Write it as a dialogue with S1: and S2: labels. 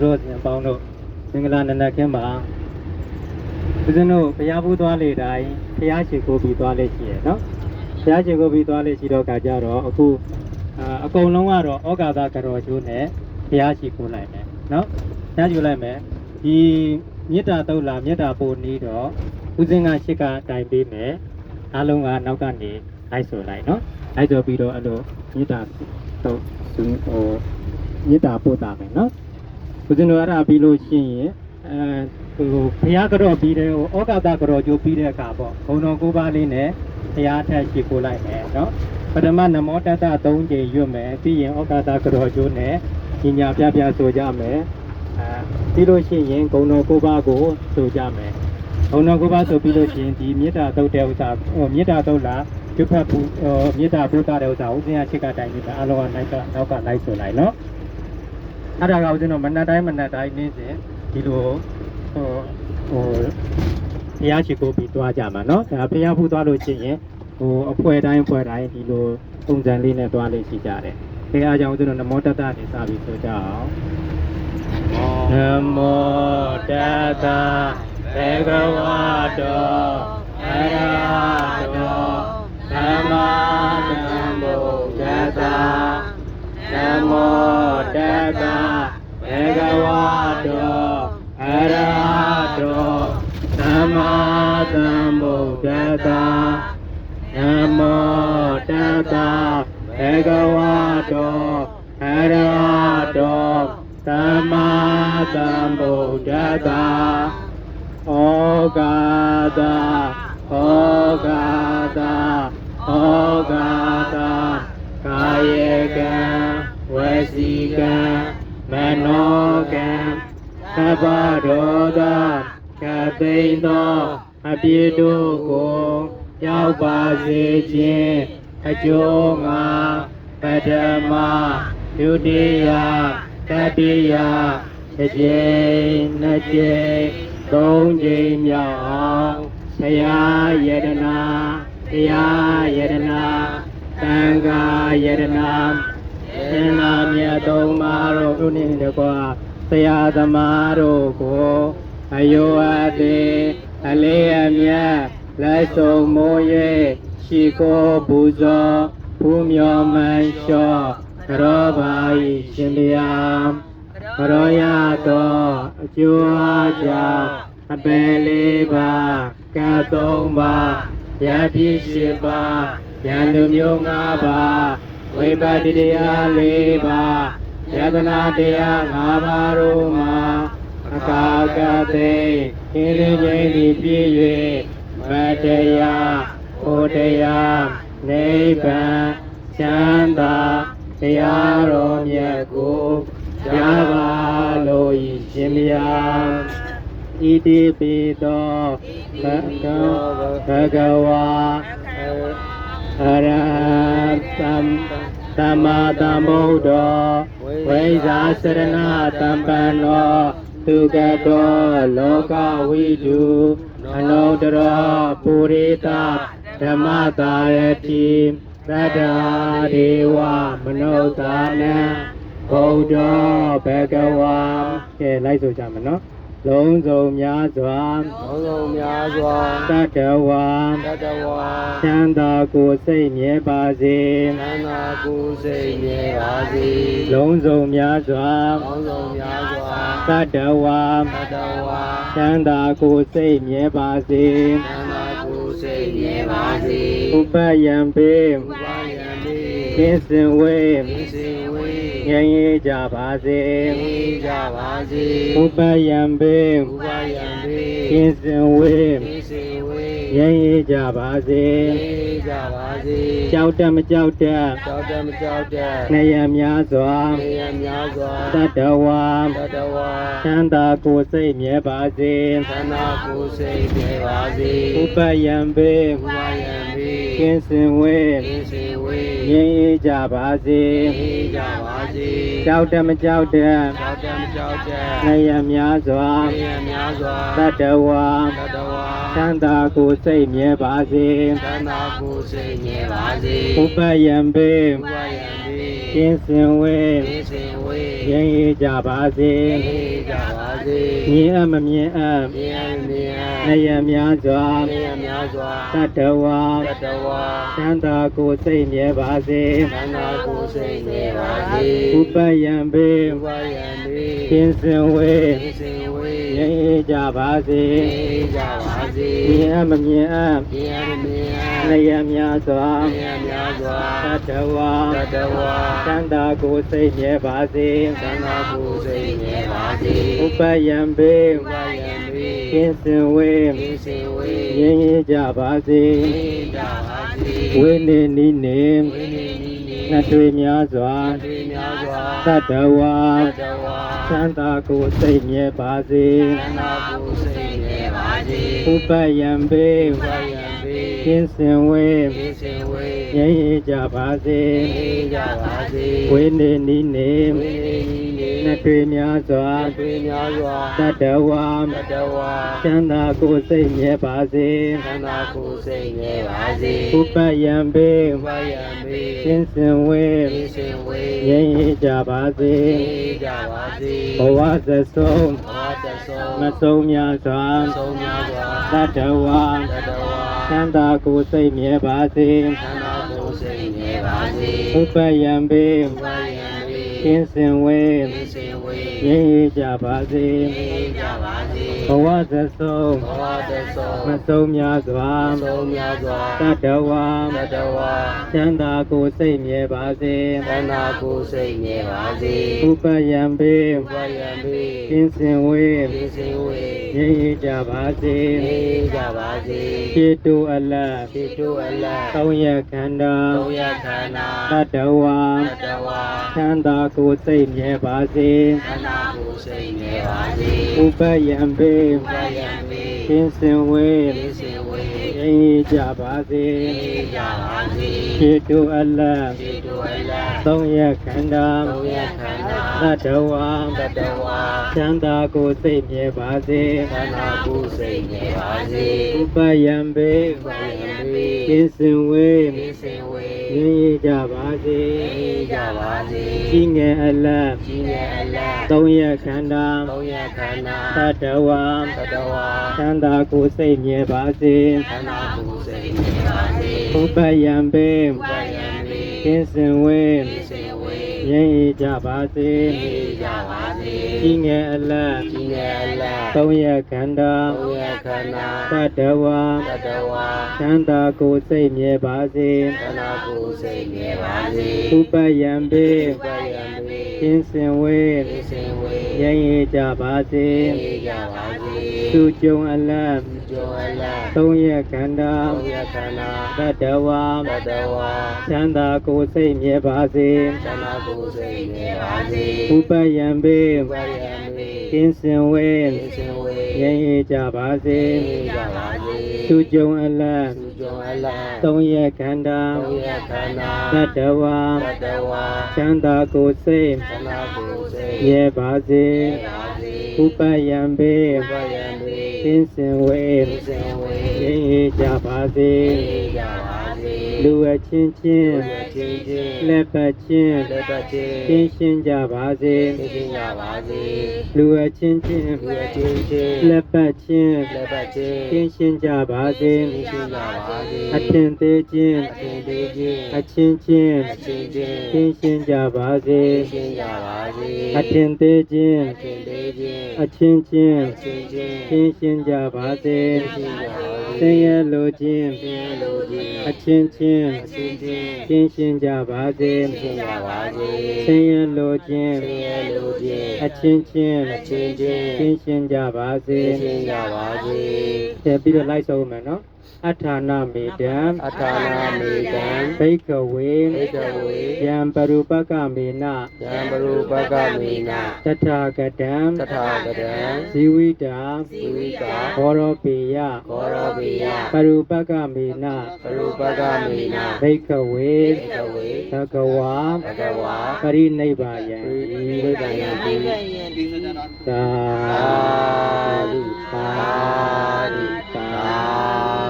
S1: တို့ပေါင်းတို့မင်္ဂလာနံနက်ခင်းပါဦးဇင်းတို့ဘုရားဖူးသွားလေတိုင်းဘုရားရှိခိုးပြီးသွားလေရှိရနော်ဘုရားရှိခိုးပြီးသွားလေရှိတော့ကကြတော့အခုအကုန်လုံးကတော့ဩကာသကရောကျိုးနဲ့ဘုရားရှိခိုးလိုက်မယ်နော်ဘုရားရှိခိုးလိုက်မယ်ဒီမေတ္တာတုတ်လာမေတ္တာပို့နေတော့ဦးဇင်းကရှစ်ကတိုင်ပေးမယ်အားလုံးကနောက်ကနေလိုက်ဆိုလိုက်နော်လိုက်ဆိုပြီးတော့အဲ့လိုမေတ္တာတုတ်မေတ္တာပို့တာမယ်နော်ဦးဇင်းတို့အဲ့ဒါပြီးလို့ရှိရင်ဘုရားကတော့ပြီးတယ်ဩကာသကတော့ကျိုးပြီးတဲ့အခါပေါ့ဘုံတော်9ပါးလေးနဲ့ဘုရားထက်ရှိခိုးလိုက်မယ်နော်ပထမနမောတတ္တ3ကြိမ်ရွတ်မယ်ပြီးရင်ဩကာသကတော့ကျိုးနဲ့ညညာပြပြဆိုကြမယ်ပြီးလို့ရှိရင်ဘုံတော်9ပါးကိုဆိုကြမယ်ဘုံတော်9ပါးဆိုပြီးလို့ရှိရင်ဒီမေတ္တာတုတ်တဲ့ဥစ္စာမေတ္တာတုတ်လားကျွတ်ဖတ်ဘူးမေတ္တာပို့တာတဲ့ဥစ္စာဦးဇင်းကချစ်ကတိုင်နေတာအလောကနောက်ကလိုက်ဆိုလိုက်နော်အဲ့ဒါကဦးဇင်းတို့မနက်တိုင်းနေ့စဉ်ဒီလိုဘုရားရှိခိုးပြီးသွားကြမှာနော်ဒါဘုရားဖူးသွားလို့ရှိရင်အဖွဲ့တိုင်းဒီလိုပုံစံလေးနဲ့သွားလေးရှိကြတယ်အဲအားကြောင့်ဦးဇင်းတို့နမောတတ္တနေစပြီးဆိုကြအောင်နမောတတ္တဘေကဝတောအရဟတောသမ္မာသမ္ဗုဒ္ဓတ္တနမောတတ္တဘေကဝတောအရဟတောသမ္မာသမ္ဗုဒ္ဓတ္တနမောတတ္တဘေကဝတောအရဟတောသမ္မာသမ္ဗုဒ္ဓတ္တဩကာသဩကာသဩကာသကာယေကံဝစီကံမနောကံသဗ္ဗဒောသကသိမ့်သောအပြည့်တို့ကိုရောက်ပါစေခြင်းအကျိုးငါပထမဒုတိယတတိယတစ်ကြိမ်နှစ်ကြိမ်သုံးကြိမ်မြောက်အောင်ဘုရားယတနာတရားယတနာသံဃာယတနာသင်္နာမြတ်သုံးပါးတို့နှင့်တကွာဆရာသမားတို့ကိုအယောအသေးအလေးအမြတ်လက်ဆုံးမိုး၍ရှိခိုးပူဇော်ဘုမျောမှန်လျှော့ရောပါ၏ရှင်ဗျာရောရသောအကျိုးအားကြောင့်အပယ်လေးပါးကံ3ပါးယတိ7ပါးဉာဏ်လူမျိုး5ပါးဝိပဿနာတရား4ပါးယတနာတရား5ပါးတို့မှာအကာကတိအင်းရင်းချင်းသည်ပြည့်၍မတရားဟောတရားနိဗ္ဗာန်ချမ်းသာတရားတော်မြတ်ကိုရပါလို့ဤရှင်မြတ်ဣတိပိတောဘဂဝါအရဟံသမ္မာသမ္ဗုဒ္ဓောဝိဇာစရဏတမ္ပန္နောသူကတောလောကဝိတုအနုတ္တရောပုရိသဓမ္မတာယတိသတ္တာဒေဝမနုဿာနံဘုဒ္ဓဘဂဝါကဲလိုက်ဆိုကြမယ်နော်လုံးစုံများစွာတတ္တဝါချမ်းသာကိုယ်စိတ်မြဲပါစေလုံးစုံများစွာတတ္တဝါချမ်းသာကိုယ်စိတ်မြဲပါစေဥပယံပေကင်းစင်ဝေငြိမ်းရကြပါစေဥပယံပေကင်းစင်ဝေငြိမ်းရကြပါစေကြောက်တတ်မကြောက်တတ်နေရများစွာတတ္တဝါချမ်းသာကိုယ်စိတ်မြဲပါစေဥပယံပေကင်းစင်ဝေငြိမ်းရကြပါစေကြောက်တတ်မကြောက်တတ်နေရများစွာတတ္တဝါချမ်းသာကိုယ်စိတ်မြဲပါစေဥပယံပေကင်းစင်ဝေ ငြိမ်းအေးကြပါစေ
S2: ကြပါစေ
S1: မြင်အပ်မမြင်အပ်
S2: မြင်မြင်
S1: နေရများစွာ
S2: နေရများစွာ
S1: တတ္တဝါ
S2: တတဝါ
S1: သံသာကိုယ်စိတ်မြဲပါစေ
S2: သန္တာကိုယ်စိတ်နေပါစေ
S1: ဥပယံပေ
S2: ဥပယံမေ
S1: ကင်းစင်ဝေ
S2: စင်ဝေ
S1: ငြိမ်းအေးကြပါစေ
S2: ကြပါစေ
S1: မြင်အပ်မမြင်အပ်
S2: မြင်မြင်
S1: နေရများစွာ
S2: နေရများစွာ
S1: တတ္တဝါ
S2: တတဝါ
S1: သံသာကိုယ်စိတ်မြဲပါစေ
S2: သန္တာကိုယ်စိတ်နေပါစေ
S1: ဥပယံပေ
S2: ဥပယံမေ
S1: ကင်းစင်ဝေ
S2: စင်ဝေ
S1: ငြိမ်းအေးကြပါစေ
S2: ကြပါစေ
S1: ဝိနေနိနေ
S2: ဝိနေနီနေ
S1: နှတွေများစွာ
S2: တွေများစွာ
S1: တတ္တဝါ
S2: တဝါ
S1: သံသာကိုယ်စိတ်မြဲပါစေ
S2: သန္တာကိုယ်စိတ်နေပါစေ
S1: ဥပယံပေ
S2: ဥပယံမေ
S1: ကင်းစင်ဝေ
S2: စင်ဝေ
S1: ငြိမ်းအေးကြပါစေ
S2: ကြပါစေ
S1: ဝိနေနိနေ
S2: ဝိနေနီနေ
S1: နှတွေများစွာ
S2: တွေများစွာ
S1: တတ္တဝါ
S2: တဝါ
S1: သံသာကိုယ်စိတ်မြဲပါစေ
S2: သန္တာကိုယ်စိတ်နေပါစေ
S1: ဥပယံပေ
S2: ဥပယံမေ
S1: ကင်းစင်ဝေ
S2: စင်ဝေ
S1: ငြိမ်းအေးကြပါစေ
S2: ကြပါစေ
S1: ဘဝသဆုံး
S2: ဘာတသော
S1: မဆုံးများစွာ
S2: ဆုံးများစွာ
S1: တတ္တဝါ
S2: တဝါ
S1: သံသာကိုယ်စိတ်မြဲပါစေ
S2: သန္တာကိုယ်စိတ်နေပါစေ
S1: ဥပယံပေ
S2: ဥပယံမေ
S1: ကင်းစင်ဝေ
S2: စင်ဝေ
S1: ငြိမ်းအေးကြပါစေ
S2: ကြပါစေ
S1: ဘဝသဆုံး
S2: ဘာတသော
S1: မဆုံးများစွာ
S2: ဆုံးများစွာ
S1: တတ္တဝါ
S2: တဝါ
S1: သံသာကိုယ်စိတ်မြဲပါစေ
S2: သန္တာကိုယ်စိတ်နေပါစေ
S1: ဥပယံပေ
S2: ဥပယံမေ
S1: ကင်းစင်ဝေ
S2: စင်ဝေ
S1: ငြိမ်းအေးကြပါစေ
S2: ကြပါစေ
S1: ခြေတူအလတ်
S2: တိတို့အလတ်
S1: သုံးရခန္ဓာ
S2: သုံးရခန္ဓာ
S1: တတ္တဝါ
S2: တဝါ
S1: သံသာကိုယ်စိတ်မြဲပါစေ
S2: သန္တာကိုယ်စိတ်နေပါစေ
S1: ဥပယံပေ
S2: ဥပယံမေ
S1: ကင်းစင်ဝေ
S2: စင်ဝေ
S1: ငြိမ်းအေးကြပါစေ
S2: ကြပါစေ
S1: ခြေတူအလတ်
S2: တိတို့အလတ်
S1: သုံးရခန္ဓာ
S2: သုံးရခန္ဓာ
S1: တတ္တဝါ
S2: တဝါ
S1: သံသာကိုယ်စိတ်မြဲပါစေ
S2: သန္တာကိုယ်စိတ်နေပါစေ
S1: ဥပယံပေ
S2: ဥပယံမေ
S1: ကင်းစင်ဝေ
S2: စင်ဝေ
S1: ငြိမ်းအေးကြပါစေ
S2: ကြပါစေ
S1: ကြီးငယ်အလတ်
S2: ကြီးငယ်အလတ်
S1: သုံးရခန္ဓာ
S2: သုံးရခန္ဓာ
S1: တတ္တဝါ
S2: တဝါ
S1: သံသာကိုယ်စိတ်မြဲပါစေ
S2: သန္တာကိုယ်စိတ်နေပါစေ
S1: ဥပယံပေ
S2: ဥပယံမေ
S1: ကင်းစင်ဝေ
S2: စင်ဝေ
S1: ငြိမ်းအေးကြပါစေ
S2: ကြပါစေ
S1: ကြီးငယ်အလတ်
S2: ကြီးငယ်အလတ်
S1: သုံးရခန္ဓာ
S2: သုံးရခန္ဓာ
S1: တတ္တဝါ
S2: တဝါ
S1: သံသာကိုယ်စိတ်မြဲပါစေ
S2: သန္တာကိုယ်စိတ်နေပါစေ
S1: ဥပယံပေ
S2: ဥပယံမေ
S1: ကင်းစင်ဝေ
S2: စင်ဝေ
S1: ငြိမ်းအေးကြပါစေ
S2: ကြပါစေ
S1: သူကြုံအလတ်
S2: ကျော်အလတ်
S1: သုံးရခန္ဓာ
S2: သုံးရခန္ဓာ
S1: တတ္တဝါ
S2: တဝါ
S1: သံသာကိုယ်စိတ်မြဲပါစေ
S2: သန္တာကိုယ်စိတ်နေပါစေ
S1: ဥပယံပေ
S2: ဥပယံမေ
S1: ကင်းစင်ဝေ
S2: စင်ဝေ
S1: ငြိမ်းအေးကြပါစေ
S2: ကြပါစေ
S1: သူကြုံအလတ်
S2: ကျော်အလတ်
S1: သုံးရခန္ဓာ
S2: သုံးရခန္ဓာ
S1: တတ္တဝါ
S2: တဝါ
S1: သံသာကိုယ်စိတ်
S2: သန္တာကိုယ်စိတ်
S1: မြဲပါစေ
S2: ပါစေ
S1: ဥပယံပေ
S2: ဥပယံမေ
S1: ကင်းစင်ဝေ
S2: စင်ဝေ
S1: ငြိမ်းအေးကြပါစေ
S2: ကြပါစေ
S1: လူအချင်းချင်း
S2: ချင်းချင်း
S1: လက်ပတ်ချင်း
S2: လက်ပတ်ချင်း
S1: ကင်းရှင်းကြပါစေ
S2: သိကြပါစေ
S1: လူအချင်းချင်း
S2: လူချင်းချင်း
S1: လက်ပတ်ချင်း
S2: လက်ပတ်ချင်း
S1: ကင်းရှင်းကြပါစေ
S2: သိကြပါစေ
S1: အထင်သေးချင်း
S2: သင်သေးချင်း
S1: အချင်းချင်း
S2: ချင်းချင်း
S1: ကင်းရှင်းကြပါစေ
S2: ရှင်းကြပါစေ
S1: အထင်သေးချင်း
S2: သင်သေးချင်း
S1: အချင်းချင်း
S2: ချင်းချင်း
S1: ကင်းရှင်းကြပါစေ
S2: ရှင်းကြပါစေ
S1: ဆင်းရဲလိုခြင်း
S2: သင်လိုချင်း
S1: အချင်းချင်း
S2: ချင်းချင်း
S1: ကင်းရှင်းကြပါစေ
S2: ရှင်းကြပါစေ
S1: ဆင်းရဲလိုခြင်း
S2: သင်လိုချင်း
S1: အချင်းချင်း
S2: ချင်းချင်း
S1: ကင်းရှင်းကြပါစေ
S2: ရှင်းကြပါစေ
S1: ဆက်ပြီးတော့လိုက်ဆုံးမယ်နော်အထာဏမေတံ
S2: အထာနာမေတံ
S1: ဘိက္ခဝေ
S2: ဧကဝေ
S1: ယံပရုပကမေန
S2: ယံဘရုပကမေန
S1: တထာဂတံ
S2: တထာဂတံ
S1: ဇီဝိတာ
S2: ဇီဝိကာ
S1: ဘောရောပေယ
S2: ဘောရဝေယ
S1: ပရုပကမေန
S2: ဘရုပကမေန
S1: ဘိက္ခဝေ
S2: ဧကဝေ
S1: သကဝါ
S2: ဘဂဝါ
S1: ပရိနိဗ္ဗာယံ
S2: ဒီဝိပယံတိ
S1: သာ
S2: သာဓုသာဓုသာ